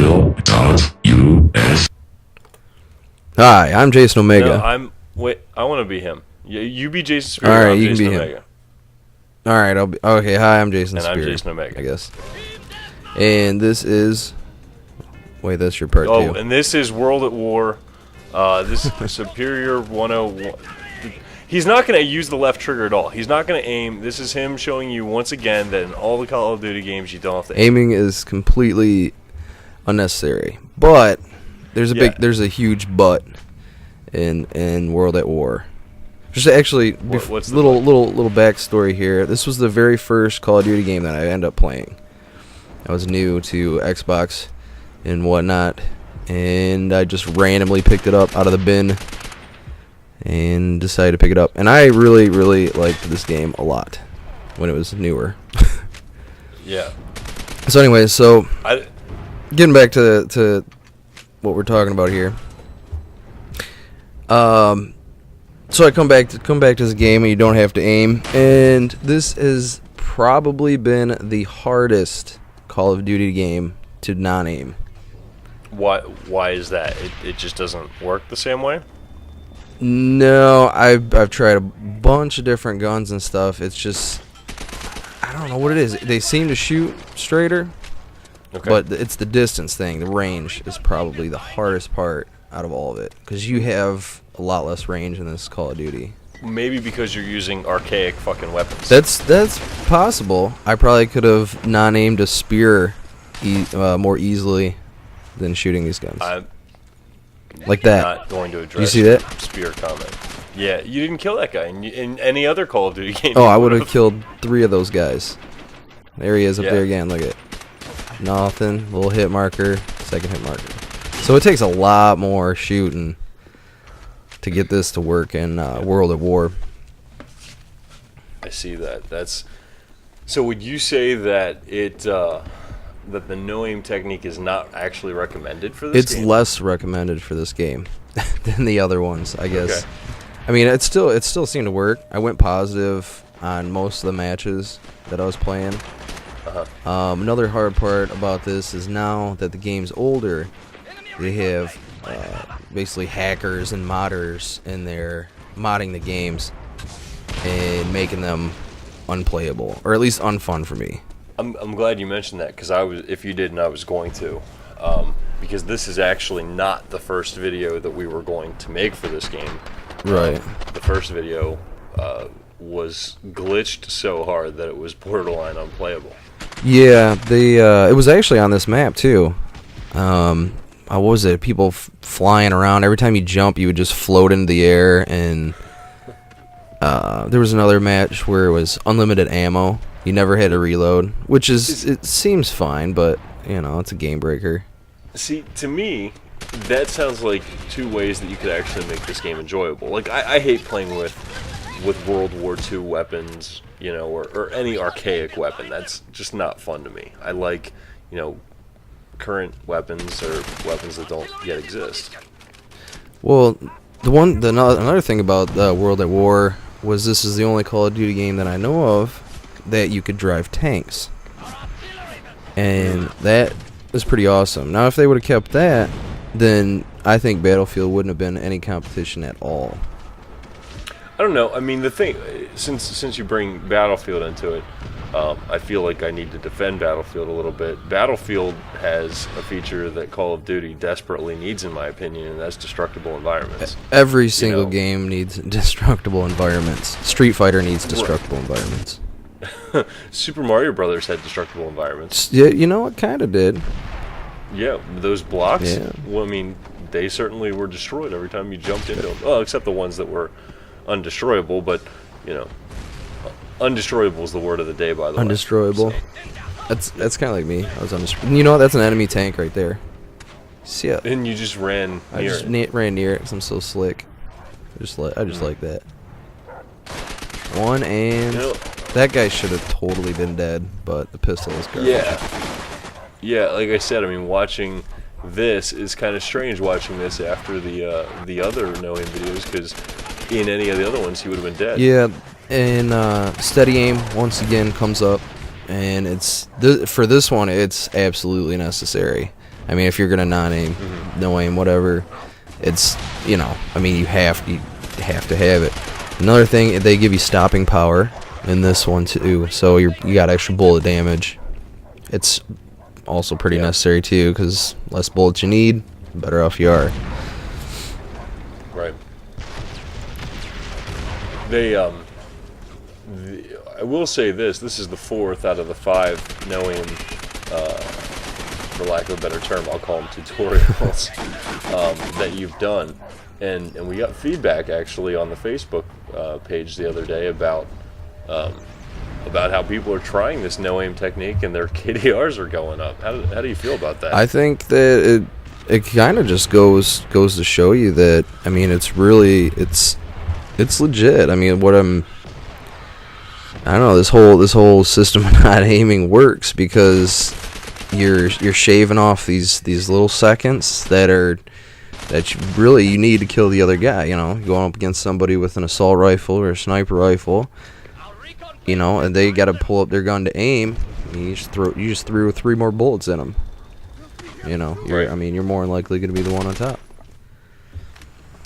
Real.us. Hi, I'm Jason Omega. No, I want to be him. You be Jason Spear. All right, I'm you Jason can be Omega. him. All right, I'll be okay. Hi, I'm Jason And Spear. I'm Jason Omega. I guess. And this is. Wait, that's your part Oh, two. and this is World at War. This is Superior 101. He's not going to use the left trigger at all. He's not going to aim. This is him showing you once again that in all the Call of Duty games you don't have to aim. Aiming is completely unnecessary, but there's a huge but in World at War. Just actually, What's the little backstory here. This was the very first Call of Duty game that I ended up playing. I was new to Xbox and whatnot, and I just randomly picked it up out of the bin and decided to pick it up. And I really, really liked this game a lot when it was newer. Yeah. So anyway, getting back to what we're talking about here. So I come back to this game and you don't have to aim, and this has probably been the hardest Call of Duty game to non-aim. Why is that? It just doesn't work the same way? No, I've tried a bunch of different guns and stuff. It's just, I don't know what it is. They seem to shoot straighter, but it's the distance thing. The range is probably the hardest part out of all of it, because you have a lot less range in this Call of Duty. Maybe because you're using archaic fucking weapons. That's possible. I probably could have non-aimed a spear more easily than shooting these guns. Like that. Not going to address You see that? spear comment. Yeah, you didn't kill that guy in any other Call of Duty game. Oh, I would have killed 3 of those guys. There he is up there again. Look at it. Nothing. Little hit marker. Second hit marker. So it takes a lot more shooting to get this to work in World at War. I see that. So would you say that that the no aim technique is not actually recommended for this game? It's less recommended for this game than the other ones, I guess. Okay. I mean, it still seemed to work. I went positive on most of the matches that I was playing. Another hard part about this is now that the game's older, they have basically hackers and modders in there modding the games and making them unplayable, or at least unfun for me. I'm glad you mentioned that, because if you didn't, I was going to, because this is actually not the first video that we were going to make for this game. Right. The first video was glitched so hard that it was borderline unplayable. Yeah, it was actually on this map too. What was it? People flying around. Every time you jump, you would just float into the air. And there was another match where it was unlimited ammo. You never had to reload, which it seems fine, but it's a game breaker. See, to me, that sounds like 2 ways that you could actually make this game enjoyable. Like, I hate playing with World War II weapons, or any archaic weapon. That's just not fun to me. I like, current weapons or weapons that don't yet exist. Well, another thing about World at War was this is the only Call of Duty game that I know of that you could drive tanks, and that is pretty awesome. Now, if they would have kept that, then I think Battlefield wouldn't have been any competition at all. I don't know. I mean, the thing, since you bring Battlefield into it, I feel like I need to defend Battlefield a little bit. Battlefield has a feature that Call of Duty desperately needs, in my opinion, and that's destructible environments. Every single game needs destructible environments. Street Fighter needs destructible environments. Super Mario Brothers had destructible environments. Yeah, it kind of did. Yeah, those blocks. Yeah. Well, I mean, they certainly were destroyed every time you jumped into them. Well, except the ones that were undestroyable, but undestroyable is the word of the day, by the way. Undestroyable. That's kind of like me. I was undestroyable. That's an enemy tank right there. See it? And you just ran near it. I just ran near it because I'm so slick. I just like that. One, and that guy should have totally been dead, but the pistol is garbage. Yeah. Like I said, I mean, watching this is kind of strange. Watching this after the other no aim videos, because in any of the other ones he would have been dead. Yeah, and steady aim once again comes up. and for this one, it's absolutely necessary. I mean, if you're gonna non-aim, no aim, whatever, it's you have to have it. Another thing, they give you stopping power in this one too, so you got extra bullet damage. It's also pretty necessary too, because less bullets you need, the better off you are. Right. I will say this is the 4th out of the 5 no aim, for lack of a better term, I'll call them tutorials, that you've done. And we got feedback actually on the Facebook page the other day about how people are trying this no aim technique and their KDRs are going up. How do you feel about that? I think that it kind of just goes to show you that, I mean, it's legit. I mean, I don't know, this whole system of not aiming works because you're shaving off these little seconds that you need to kill the other guy. Going up against somebody with an assault rifle or a sniper rifle, and they got to pull up their gun to aim. You just threw 3 more bullets in them. Right. I mean, you're more than likely going to be the one on top.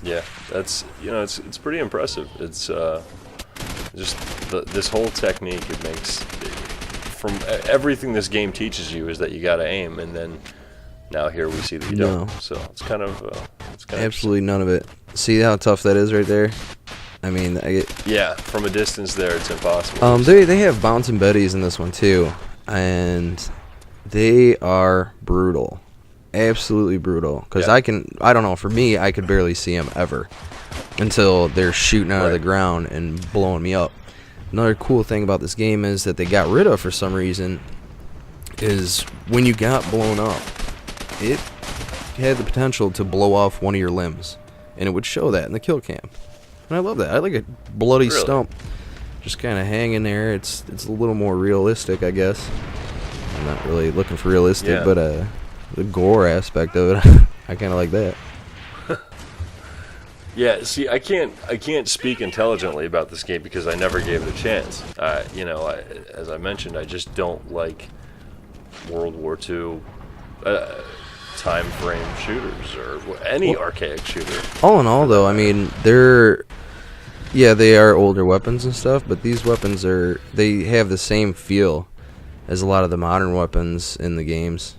Yeah, that's it's pretty impressive. It's just this whole technique. It makes, from everything this game teaches you, is that you got to aim, and then now here we see that you don't. So it's kind of absolutely none of it. See how tough that is right there? I mean, yeah, from a distance there, it's impossible. They have bouncing betties in this one too, and they are brutal, absolutely brutal. Because I don't know, for me, I could barely see them ever until they're shooting out of the ground and blowing me up. Another cool thing about this game is that they got rid of, for some reason, is when you got blown up, it had the potential to blow off one of your limbs, and it would show that in the kill cam. And I love that. I like a bloody stump just kind of hanging there. It's a little more realistic, I guess. I'm not really looking for realistic, but the gore aspect of it, I kind of like that. Yeah, see, I can't speak intelligently about this game because I never gave it a chance. As I mentioned, I just don't like World War II time frame shooters or any archaic shooter. All in all, though, I mean, they are older weapons and stuff, but these weapons they have the same feel as a lot of the modern weapons in the games.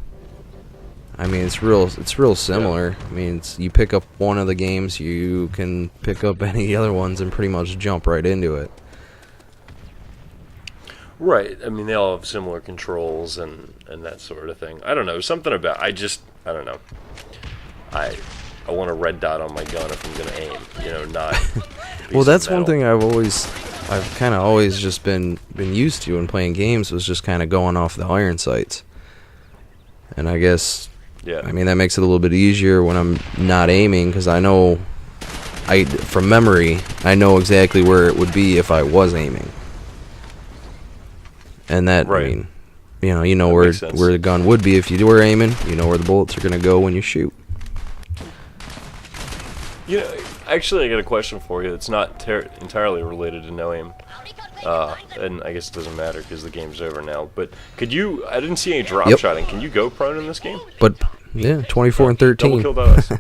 I mean, it's real similar. Yeah. I mean, you pick up one of the games, you can pick up any of the other ones and pretty much jump right into it. Right. I mean, they all have similar controls and that sort of thing. I don't know. Something about I don't know. I want a red dot on my gun if I'm going to aim, not well, that's one thing I've kind of always just been used to in playing games, was just kind of going off the iron sights. And I guess, I mean, that makes it a little bit easier when I'm not aiming, because from memory, I know exactly where it would be if I was aiming. And that, I mean, you know where the gun would be if you were aiming. You know where the bullets are going to go when you shoot. Actually, I got a question for you that's not entirely related to no aim. And I guess it doesn't matter because the game's over now. But I didn't see any drop shotting. Can you go prone in this game? But, yeah, 24 and 13. Double kill dice.